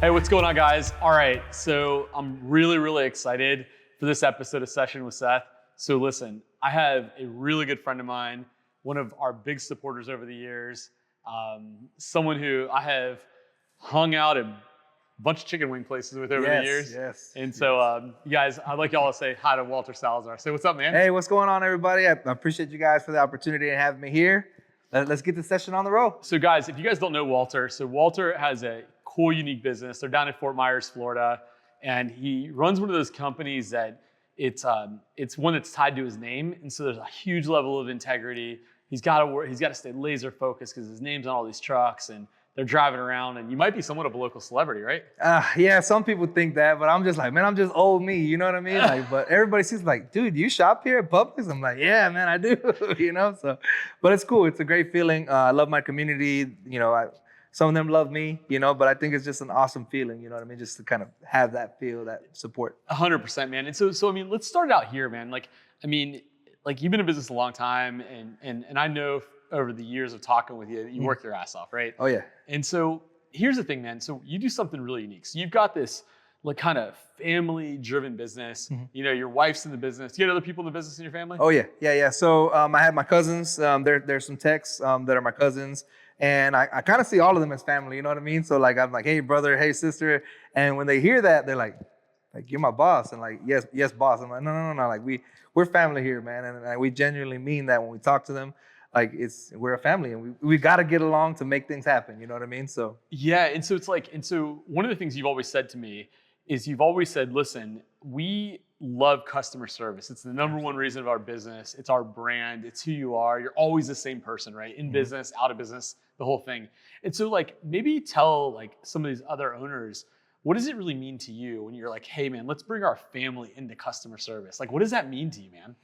Hey, what's going on, guys? All right, so I'm really excited for this episode of Session with Seth. So listen, I have a really good friend of mine, one of our big supporters over the years, someone who I have hung out at a bunch of chicken wing places with over the years. And so, you guys, I'd like y'all to say hi to Walter Salazar. Say what's up, man. Hey, what's going on, everybody? I appreciate you guys for the opportunity and having me here. Let's get the session on the road. So guys, if you guys don't know Walter, so Walter has a cool, unique business. They're down in Fort Myers, Florida, and he runs one of those companies that it's one that's tied to his name, and so there's a huge level of integrity. He's got to stay laser focused because his name's on all these trucks, and they're driving around, and you might be somewhat of a local celebrity, right? Yeah, some people think that, but I'm just like, man, I'm just old me, you know what I mean? Like, but everybody sees like, dude, you shop here at Publix? I'm like, yeah, man, I do, you know? So, but it's cool. It's a great feeling. I love my community. You know, some of them love me, you know, but I think it's just an awesome feeling, you know what I mean? Just to kind of have that feel, that support. 100%, man. And so I mean, let's start it out here, man. Like you've been in business a long time, and I know over the years of talking with you, you work your ass off, right? Oh yeah. And so here's the thing, man. So you do something really unique. So you've got this like kind of family-driven business. You know, your wife's in the business. Do you got other people in the business in your family? Oh yeah. So I have my cousins. There's some techs that are my cousins, and I kind of see all of them as family. You know what I mean? So like I'm like, hey brother, hey sister, and when they hear that, they're like you're my boss, and like yes boss. I'm like no. Like we're family here, man, and we genuinely mean that when we talk to them. Like we're a family, and we got to get along to make things happen. You know what I mean? So yeah, and so one of the things you've always said to me is you've always said, listen, we love customer service. It's the number one reason of our business. It's our brand. It's who you are. You're always the same person, right? In business, out of business, the whole thing. And so like maybe tell like some of these other owners, what does it really mean to you when you're like, hey man, let's bring our family into customer service? Like, what does that mean to you, man?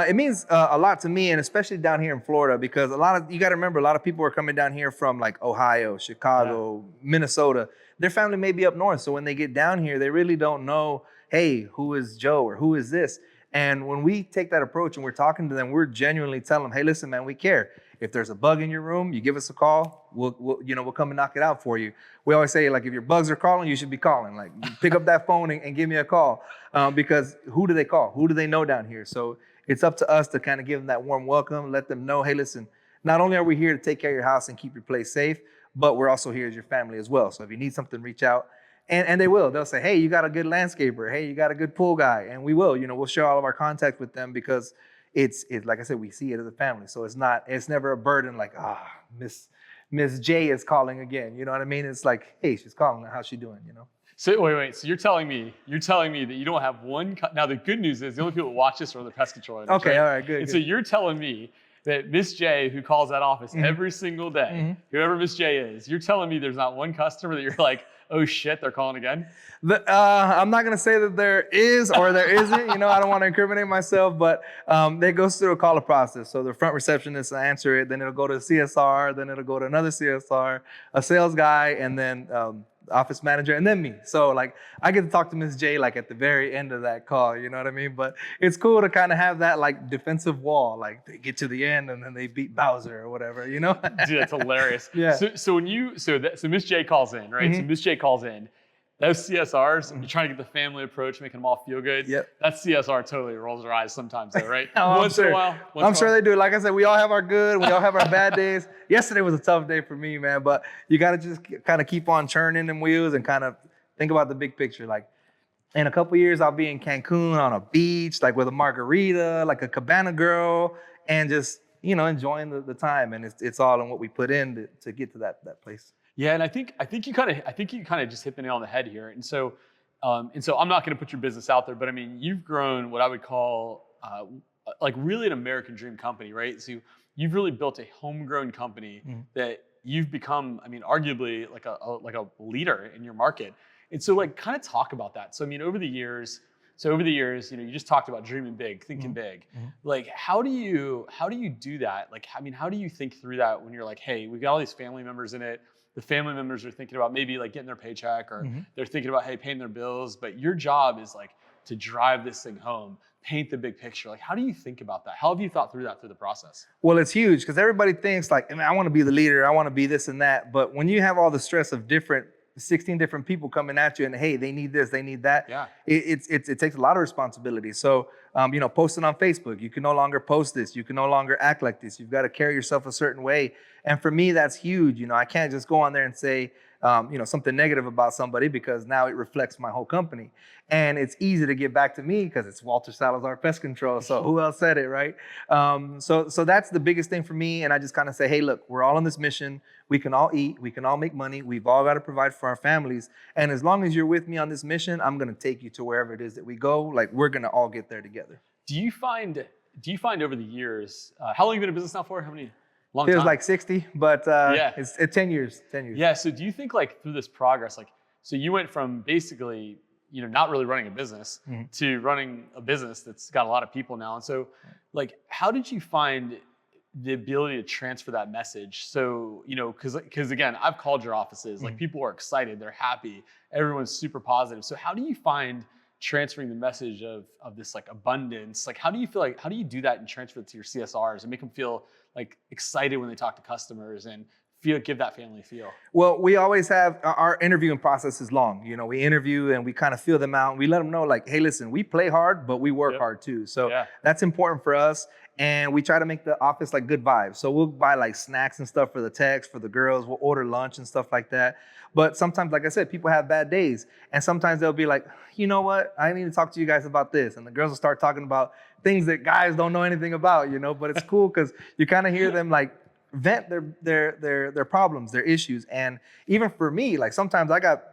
It means a lot to me, and especially down here in Florida, because you got to remember, a lot of people are coming down here from like Ohio, Chicago, Minnesota. Their family may be up north, so when they get down here, they really don't know, hey, who is Joe or who is this? And when we take that approach and we're talking to them, we're genuinely telling them, hey, listen, man, we care. If there's a bug in your room, you give us a call. We'll come and knock it out for you. We always say, like, if your bugs are calling, you should be calling. Like, pick up that phone and give me a call, because who do they call? Who do they know down here? So it's up to us to kind of give them that warm welcome, let them know, hey, listen, not only are we here to take care of your house and keep your place safe, but we're also here as your family as well. So if you need something, reach out. And they will. They'll say, hey, you got a good landscaper. Hey, you got a good pool guy. And we will. You know, we'll share all of our contact with them because it's like I said, we see it as a family. So it's never a burden like, Miss J is calling again. You know what I mean? It's like, hey, she's calling. How's she doing? You know? So wait. So you're telling me that you don't have one. Now the good news is the only people that watch this are the pest control owners. Okay, right? all right, good. And so you're telling me that Miss J, who calls that office every single day, whoever Miss J is, you're telling me there's not one customer that you're like, oh shit, they're calling again? I'm not going to say that there is or there isn't. You know, I don't want to incriminate myself, but it goes through a caller process. So the front receptionist will answer it, then it'll go to a CSR, then it'll go to another CSR, a sales guy, and then office manager, and then me. So like I get to talk to Miss J like at the very end of that call, you know what I mean? But it's cool to kind of have that like defensive wall, like they get to the end and then they beat Bowser or whatever, you know? Dude, that's hilarious. Yeah. So Miss J calls in, right? So Miss J calls in. Those CSRs, you're trying to get the family approach, making them all feel good. Yep. That CSR totally rolls their eyes sometimes, though, right? Once in a while. I'm sure they do. Like I said, we all have our good, we all have our bad days. Yesterday was a tough day for me, man, but you got to just kind of keep on churning them wheels and kind of think about the big picture. Like in a couple years, I'll be in Cancun on a beach, like with a margarita, like a cabana girl, and just, you know, enjoying the time. And it's all in what we put in to get to that place. Yeah, and I think you kind of just hit the nail on the head here. And so I'm not going to put your business out there, but I mean, you've grown what I would call like really an American dream company, right? So you've really built a homegrown company that you've become, I mean, arguably like a leader in your market. And so like kind of talk about that. So I mean, over the years, you know, you just talked about dreaming big, thinking big. Like, how do you do that? Like, I mean, how do you think through that when you're like, hey, we've got all these family members in it. The family members are thinking about maybe like getting their paycheck, or they're thinking about, hey, paying their bills. But your job is like to drive this thing home, paint the big picture. Like, how do you think about that? How have you thought through that through the process? Well, it's huge because everybody thinks like, I want to be the leader. I want to be this and that. But when you have all the stress of different 16 different people coming at you and hey, they need this, they need that. Yeah. It takes a lot of responsibility. So, posting on Facebook, you can no longer post this. You can no longer act like this. You've got to carry yourself a certain way. And for me, that's huge. I can't just go on there and say, something negative about somebody because now it reflects my whole company. And it's easy to get back to me because it's Walter Salazar Pest Control. So who else said it, right? So that's the biggest thing for me. And I just kind of say, hey, look, we're all on this mission. We can all eat. We can all make money. We've all got to provide for our families. And as long as you're with me on this mission, I'm going to take you to wherever it is that we go. Like we're going to all get there together. Do you find over the years, how long have you been in business now for? How many? Long Feels time? like 60, but it's 10 years. 10 years. Yeah. So do you think like through this progress, like, so you went from basically, not really running a business to running a business that's got a lot of people now. And so like, how did you find the ability to transfer that message? So, cause again, I've called your offices, like people are excited, they're happy, everyone's super positive. So how do you find transferring the message of this like abundance? Like, how do you do that and transfer it to your CSRs and make them feel like excited when they talk to customers and give that family feel? Well, we always have our interviewing process is long. We interview and we kind of feel them out. And we let them know like, hey, listen, we play hard, but we work hard too. So that's important for us. And we try to make the office like good vibes. So we'll buy like snacks and stuff for the techs, for the girls. We'll order lunch and stuff like that. But sometimes, like I said, people have bad days. And sometimes they'll be like, you know what? I need to talk to you guys about this. And the girls will start talking about things that guys don't know anything about, but it's cool because you kind of hear them like vent their problems, their issues. And even for me, like sometimes I got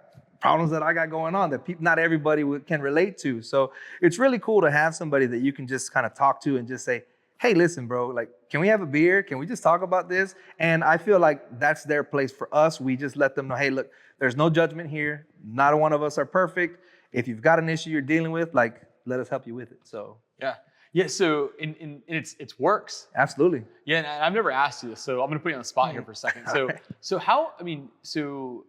problems that I got going on that not everybody can relate to. So it's really cool to have somebody that you can just kind of talk to and just say, hey, listen, bro, like, can we have a beer? Can we just talk about this? And I feel like that's their place for us. We just let them know, hey, look, there's no judgment here. Not one of us are perfect. If you've got an issue you're dealing with, like, let us help you with it. So yeah. So it's works. Absolutely. Yeah, and I've never asked you this, so I'm gonna put you on the spot here for a second. So so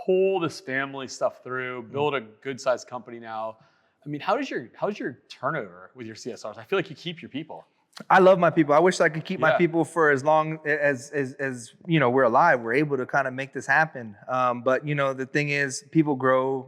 pull this family stuff through, build a good sized company now. I mean, how's your turnover with your CSRs? I feel like you keep your people. I love my people. I wish I could keep my people for as long as we're alive. We're able to kind of make this happen. But the thing is, people grow,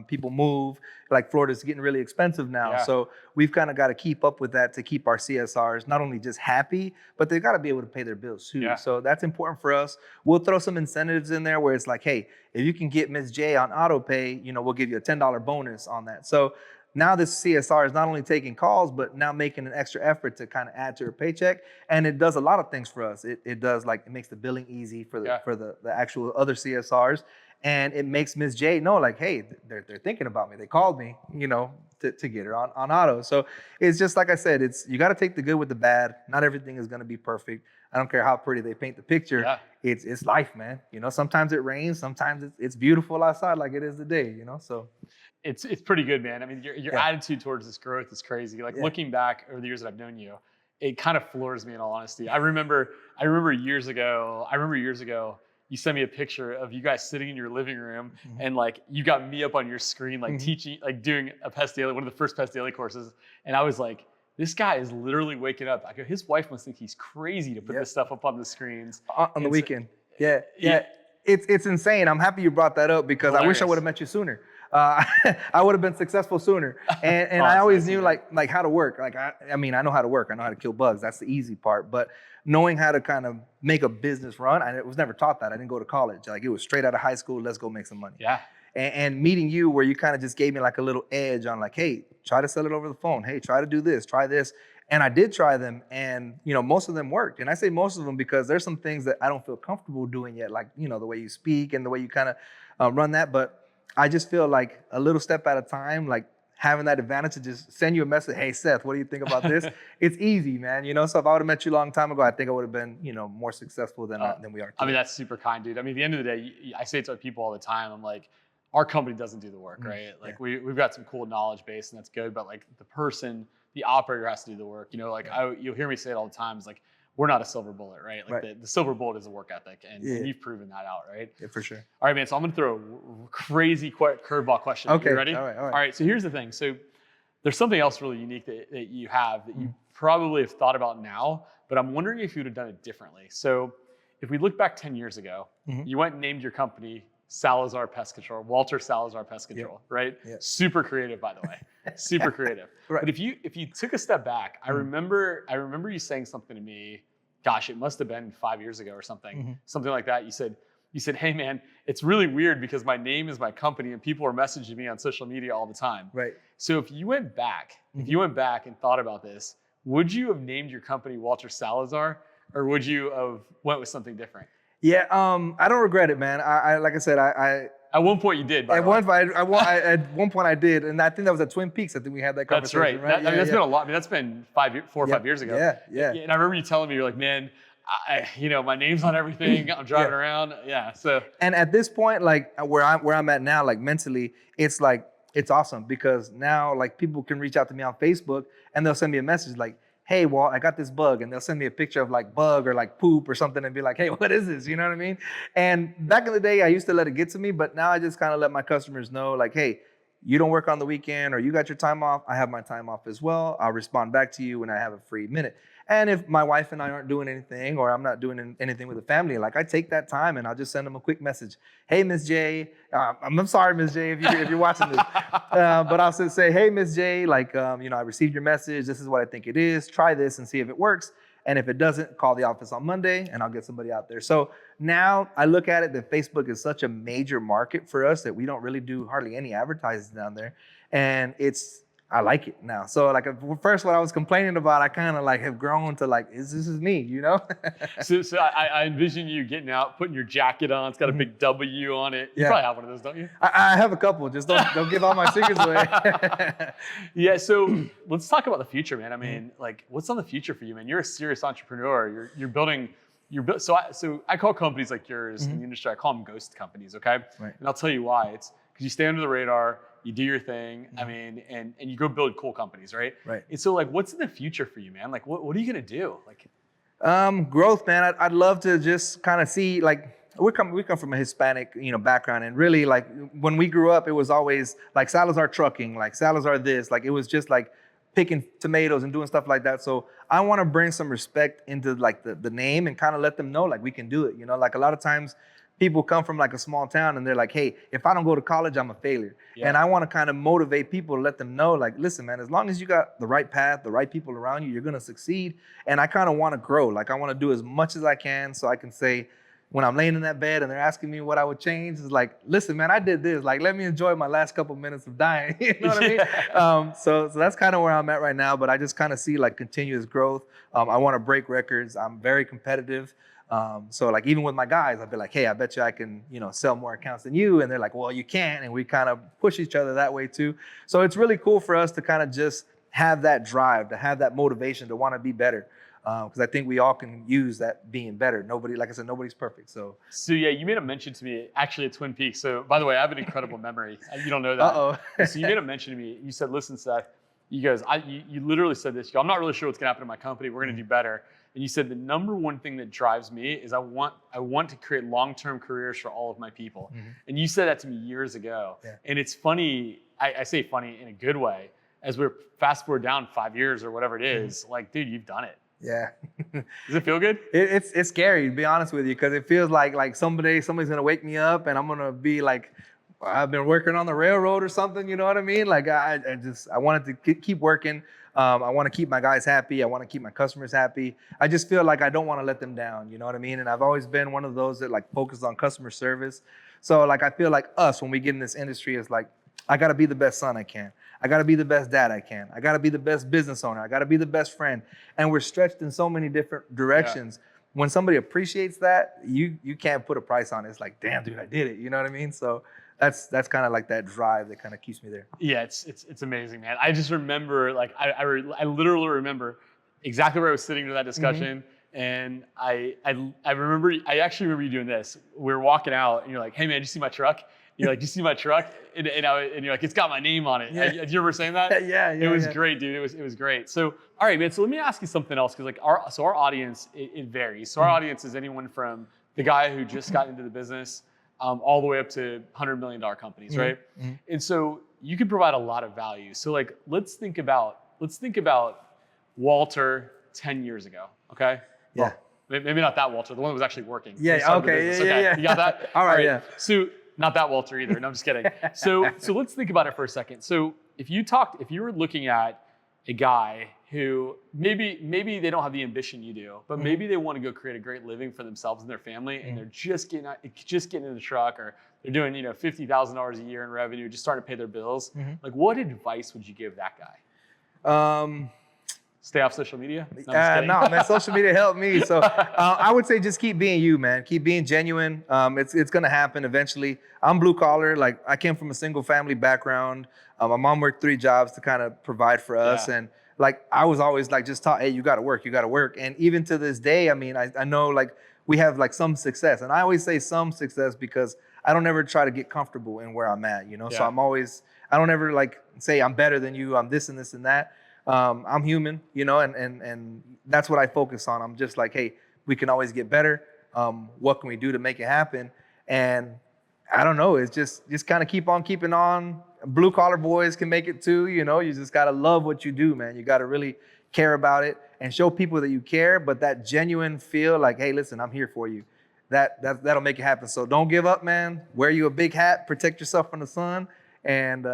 people move. Like Florida's getting really expensive now, so we've kind of got to keep up with that to keep our CSRs not only just happy, but they've got to be able to pay their bills too. Yeah. So that's important for us. We'll throw some incentives in there where it's like, hey, if you can get Ms. J on auto pay, we'll give you a $10 bonus on that. So now this CSR is not only taking calls, but now making an extra effort to kind of add to her paycheck. And it does a lot of things for us. It does like, it makes the billing easy for the actual other CSRs. And it makes Ms. J know like, hey, they're thinking about me. They called me, to get her on auto. So it's just, like I said, you got to take the good with the bad. Not everything is going to be perfect. I don't care how pretty they paint the picture. Yeah. It's life, man. Sometimes it rains, sometimes it's beautiful outside like it is today, so. It's pretty good, man. I mean, your attitude towards this growth is crazy. Like looking back over the years that I've known you, it kind of floors me in all honesty. I remember years ago, you sent me a picture of you guys sitting in your living room and like you got me up on your screen, like teaching, like doing a Pest Daily, one of the first Pest Daily courses. And I was like, this guy is literally waking up. I go, his wife must think he's crazy to put this stuff up on the screens. On the weekend. Yeah. It's insane. I'm happy you brought that up because I wish I would have met you sooner. I would have been successful sooner. And I always knew like how to work. Like, I mean, I know how to work. I know how to kill bugs. That's the easy part. But knowing how to kind of make a business run, I was never taught that. I didn't go to college. Like it was straight out of high school. Let's go make some money. Yeah. And meeting you where you kind of just gave me like a little edge on like, hey, try to sell it over the phone. Hey, try to do this, try this. And I did try them and, most of them worked. And I say most of them because there's some things that I don't feel comfortable doing yet, like, the way you speak and the way you kind of run that. But I just feel like a little step at a time, like having that advantage to just send you a message. Hey, Seth, what do you think about this? It's easy, man. So if I would have met you a long time ago, I think I would have been, more successful than we are today. I mean, that's super kind, dude. I mean, at the end of the day, I say it to people all the time. I'm like, our company doesn't do the work, right? Like we've got some cool knowledge base and that's good, but like the operator has to do the work. You'll hear me say it all the time. It's like, we're not a silver bullet, right? Like the silver bullet is a work ethic and you've proven that out, right? Yeah, for sure. All right, man. So I'm going to throw a crazy curveball question. Okay. You ready? All right. All right. So here's the thing. So there's something else really unique that you have that you probably have thought about now, but I'm wondering if you would have done it differently. So if we look back 10 years ago, you went and named your company Salazar Pest Control, Walter Salazar Pest Control, right? Yeah. Super creative, by the way, super creative. Right. But if you took a step back, I remember you saying something to me. Gosh, it must have been 5 years ago or something, something like that. You said, hey man, it's really weird because my name is my company and people are messaging me on social media all the time. Right. So if you went back and thought about this, would you have named your company Walter Salazar, or would you have went with something different? Yeah, I don't regret it, man. I like I said, I At one point you did. By at the way. at one point I did, and I think that was at Twin Peaks. I think we had that That's conversation. right. I mean, that's been a lot. I mean, that's been 4 or 5 years ago. Yeah. And I remember you telling me, you're like, man, my name's on everything. I'm driving around. Yeah. So. And at this point, like where I'm at now, like mentally, it's like it's awesome because now like people can reach out to me on Facebook and they'll send me a message like, hey, Walt, I got this bug, and they'll send me a picture of like bug or like poop or something and be like, hey, what is this? You know what I mean? And back in the day, I used to let it get to me, but now I just kind of let my customers know like, hey, you don't work on the weekend or you got your time off, I have my time off as well. I'll respond back to you when I have a free minute. And if my wife and I aren't doing anything or I'm not doing anything with the family, like I take that time and I'll just send them a quick message. Hey, Miss J, I'm sorry, Miss J, if you're watching this, but I'll say, hey, Miss J, like, I received your message. This is what I think it is. Try this and see if it works. And if it doesn't, call the office on Monday and I'll get somebody out there. So now I look at it that Facebook is such a major market for us that we don't really do hardly any advertising down there. And I like it now. So like first what I was complaining about, I kind of like have grown to like, this is me, you know? So I envision you getting out, putting your jacket on. It's got a big W on it. You probably have one of those, don't you? I have a couple. Just don't give all my secrets away. Yeah. So let's talk about the future, man. I mean, like, what's on the future for you, man? You're a serious entrepreneur. You're building. So I call companies like yours in the industry, I call them ghost companies. Okay. Right. And I'll tell you why. It's because you stay under the radar. You do your thing. I mean, and you go build cool companies, right? Right. And so, like, what's in the future for you, man? Like, what are you gonna do? Like, growth, man. I'd love to just kind of see like we come from a Hispanic, background, and really like when we grew up, it was always like Salazar Trucking, like Salazar this, like it was just like picking tomatoes and doing stuff like that. So I want to bring some respect into like the name and kind of let them know like we can do it. Like a lot of times people come from like a small town and they're like, hey, if I don't go to college, I'm a failure. Yeah. And I want to kind of motivate people to let them know like, listen, man, as long as you got the right path, the right people around you, you're going to succeed. And I kind of want to grow. Like I want to do as much as I can so I can say, when I'm laying in that bed and they're asking me what I would change, it's like, listen, man, I did this. Like, let me enjoy my last couple minutes of dying. You know what I mean? So that's kind of where I'm at right now. But I just kind of see like continuous growth. I want to break records. I'm very competitive. So like even with my guys, I'd be like, hey, I bet you I can, sell more accounts than you. And they're like, well, you can't. And we kind of push each other that way too. So it's really cool for us to kind of just have that drive, to have that motivation to want to be better. Because I think we all can use that being better. Nobody, like I said, nobody's perfect. So yeah, you made a mention to me actually at Twin Peaks. So by the way, I have an incredible memory. You don't know that. Uh-oh. So you made a mention to me. You said, listen, Seth, you literally said this. I'm not really sure what's gonna happen in my company. We're gonna do better. And you said the number one thing that drives me is I want to create long-term careers for all of my people. And you said that to me years ago. Yeah. And it's funny, I say funny in a good way, as we're fast forward down 5 years or whatever it is, like, dude, you've done it. Yeah. Does it feel good? It's scary, to be honest with you, because it feels like somebody's gonna wake me up and I'm gonna be like, I've been working on the railroad or something. You know what I mean? Like I wanted to keep working. I want to keep my guys happy. I want to keep my customers happy. I just feel like I don't want to let them down. You know what I mean? And I've always been one of those that like focuses on customer service. So like I feel like us when we get in this industry is like I got to be the best son I can. I got to be the best dad I can. I got to be the best business owner. I got to be the best friend. And we're stretched in so many different directions. Yeah. When somebody appreciates that, you can't put a price on it. It's like, damn, dude, I did it. You know what I mean? So that's kind of like that drive that kind of keeps me there. Yeah, it's amazing, man. I just remember, like, I literally remember exactly where I was sitting to that discussion. And I actually remember you doing this. We were walking out and you're like, hey man, did you see my truck? You're like, do you see my truck? And you're like, it's got my name on it. Yeah. Did you ever saying that? Yeah. It was great, dude. It was great. So, all right, man. So let me ask you something else, because like our audience, it varies. So our audience is anyone from the guy who just got into the business, all the way up to $100 million companies, right? And so you can provide a lot of value. So like, let's think about Walter 10 years ago. Okay. Yeah. Well, maybe not that Walter, the one that was actually working. Yeah. Okay. Yeah. You got that? All right. Yeah. So Not that Walter either. No, I'm just kidding. So let's think about it for a second. So if you were looking at a guy who maybe they don't have the ambition you do, but maybe they want to go create a great living for themselves and their family, and they're just getting in the truck, or they're doing $50,000 a year in revenue, just starting to pay their bills. Like, what advice would you give that guy? Stay off social media? No, no, man, social media helped me. So I would say just keep being you, man. Keep being genuine. It's going to happen eventually. I'm blue collar. Like, I came from a single family background. My mom worked 3 jobs to kind of provide for us. Yeah. And like, I was always like just taught, hey, you got to work, you got to work. And even to this day, I mean, I know like we have like some success. And I always say some success because I don't ever try to get comfortable in where I'm at, So I don't ever like say I'm better than you. I'm this and this and that. I'm human, and that's what I focus on. I'm just like, hey, we can always get better. What can we do to make it happen? And I don't know. It's just kind of keep on keeping on. Blue collar boys can make it too. You just got to love what you do, man. You got to really care about it and show people that you care, but that genuine feel like, hey, listen, I'm here for you. That'll make it happen. So don't give up, man. Wear you a big hat, protect yourself from the sun, and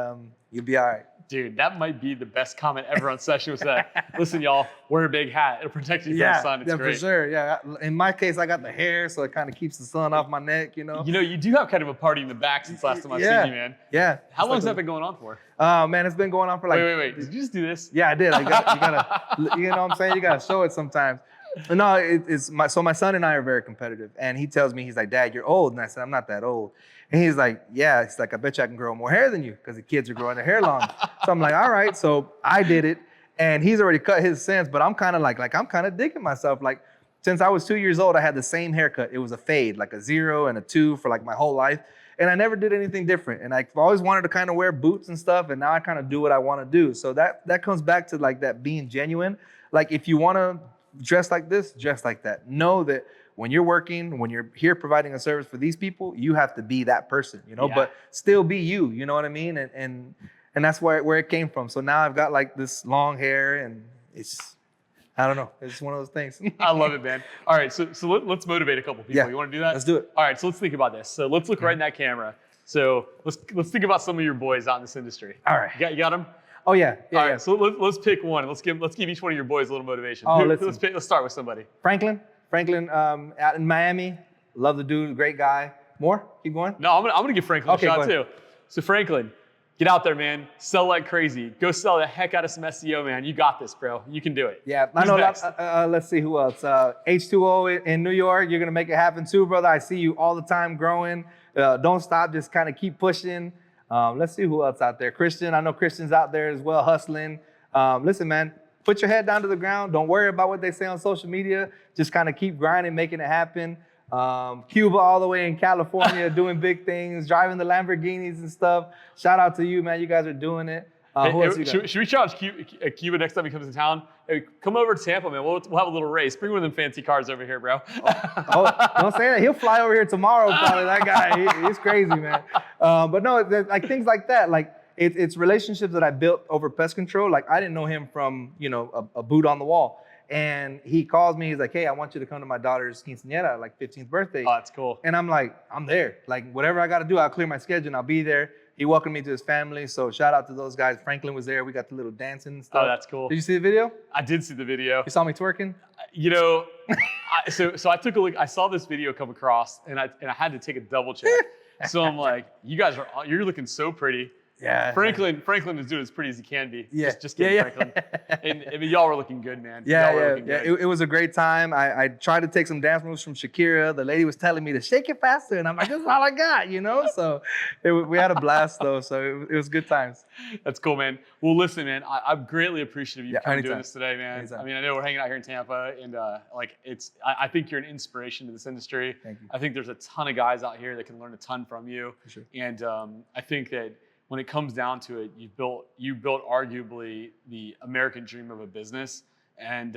you'll be all right. Dude, that might be the best comment ever on Session was that, listen, y'all, wear a big hat. It'll protect you from the sun. It's great. For sure. Yeah. In my case, I got the hair, so it kind of keeps the sun off my neck, You do have kind of a party in the back since last time I've seen you, man. Yeah. How long has that been going on for? Man, it's been going on for like... Wait. Did you just do this? Yeah, I did. You gotta, you know what I'm saying? You gotta show it sometimes. No, so my son and I are very competitive, and he tells me, he's like, Dad, you're old. And I said, I'm not that old. And he's like, yeah. He's like, I bet you I can grow more hair than you because the kids are growing their hair long. So I'm like, all right. So I did it, and he's already cut his since, but I'm kind of like I'm kind of digging myself. Like, since I was 2 years old, I had the same haircut. It was a fade, like a 0 and a 2 for like my whole life. And I never did anything different. And I've always wanted to kind of wear boots and stuff. And now I kind of do what I want to do. So that comes back to like that being genuine. Like, if you want to dress like this, dress like that. Know that when you're working, when you're here providing a service for these people, you have to be that person, but still be you, you know what I mean? And that's where it came from. So now I've got like this long hair, and I don't know. It's one of those things. I love it, man. All right, so let's motivate a couple people. Yeah. You want to do that? Let's do it. All right, so let's think about this. So let's look right in that camera. So let's think about some of your boys out in this industry. All right. You got them? Oh yeah. All right. So let's pick one. Let's give each one of your boys a little motivation. Oh, let's start with somebody. Franklin, out in Miami. Love the dude. Great guy. More? Keep going. No, I'm gonna give Franklin a shot too. So Franklin, get out there, man. Sell like crazy. Go sell the heck out of some SEO, man. You got this, bro. You can do it. Yeah, I know. Let's see who else. H2O in New York. You're gonna make it happen too, brother. I see you all the time growing. Don't stop. Just kind of keep pushing. Let's see who else out there. Christian. I know Christian's out there as well, hustling. Listen, man. Put your head down to the ground. Don't worry about what they say on social media. Just kind of keep grinding, making it happen. Cuba all the way in California, doing big things, driving the Lamborghinis and stuff. Shout out to you, man. You guys are doing it. Who else you got? Should we challenge Cuba next time he comes to town? Hey, come over to Tampa, man. We'll have a little race. Bring one of them fancy cars over here, bro. Don't say that. He'll fly over here tomorrow, probably. That guy, he's crazy, man. But no, like things like that. Like, it's relationships that I built over pest control. Like, I didn't know him from, a boot on the wall. And he calls me, he's like, hey, I want you to come to my daughter's quinceañera, like 15th birthday. Oh, that's cool. And I'm like, I'm there. Like, whatever I got to do, I'll clear my schedule and I'll be there. He welcomed me to his family. So shout out to those guys. Franklin was there. We got the little dancing and stuff. Oh, that's cool. Did you see the video? I did see the video. You saw me twerking? So I took a look. I saw this video come across, and I had to take a double check. So I'm like, you're looking so pretty. Yeah. Franklin is doing as pretty as he can be. Yeah. Just kidding, Franklin. And I mean, y'all were looking good, man. Yeah. It was a great time. I tried to take some dance moves from Shakira. The lady was telling me to shake it faster, and I'm like, that's all I got, So we had a blast though. So it was good times. That's cool, man. Well, listen, man, I'm greatly appreciative of you coming doing this today, man. Anytime. I mean, I know we're hanging out here in Tampa, and I think you're an inspiration to this industry. Thank you. I think there's a ton of guys out here that can learn a ton from you. For sure. And I think that when it comes down to it, you built arguably the American dream of a business, and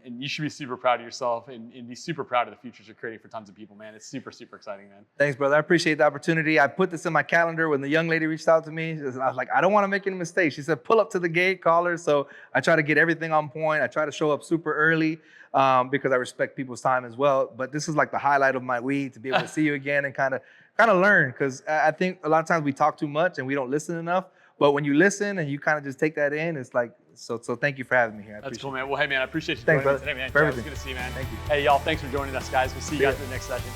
you should be super proud of yourself and be super proud of the futures you're creating for tons of people, man. It's super, super exciting, man. Thanks, brother. I appreciate the opportunity. I put this in my calendar when the young lady reached out to me. I was like, I don't want to make any mistakes. She said, pull up to the gate, call her. So I try to get everything on point. I try to show up super early because I respect people's time as well. But this is like the highlight of my week, to be able to see you again and kind of kind of learn, because I think a lot of times we talk too much and we don't listen enough. But when you listen and you kind of just take that in, it's like, so thank you for having me here. That's cool, man. Well, hey, man, I appreciate you Thanks, joining me brother. today, man. For Yeah, it was everything. good to see you, man. Thank you. Hey, y'all, thanks for joining us, guys. We'll see you guys in the next session.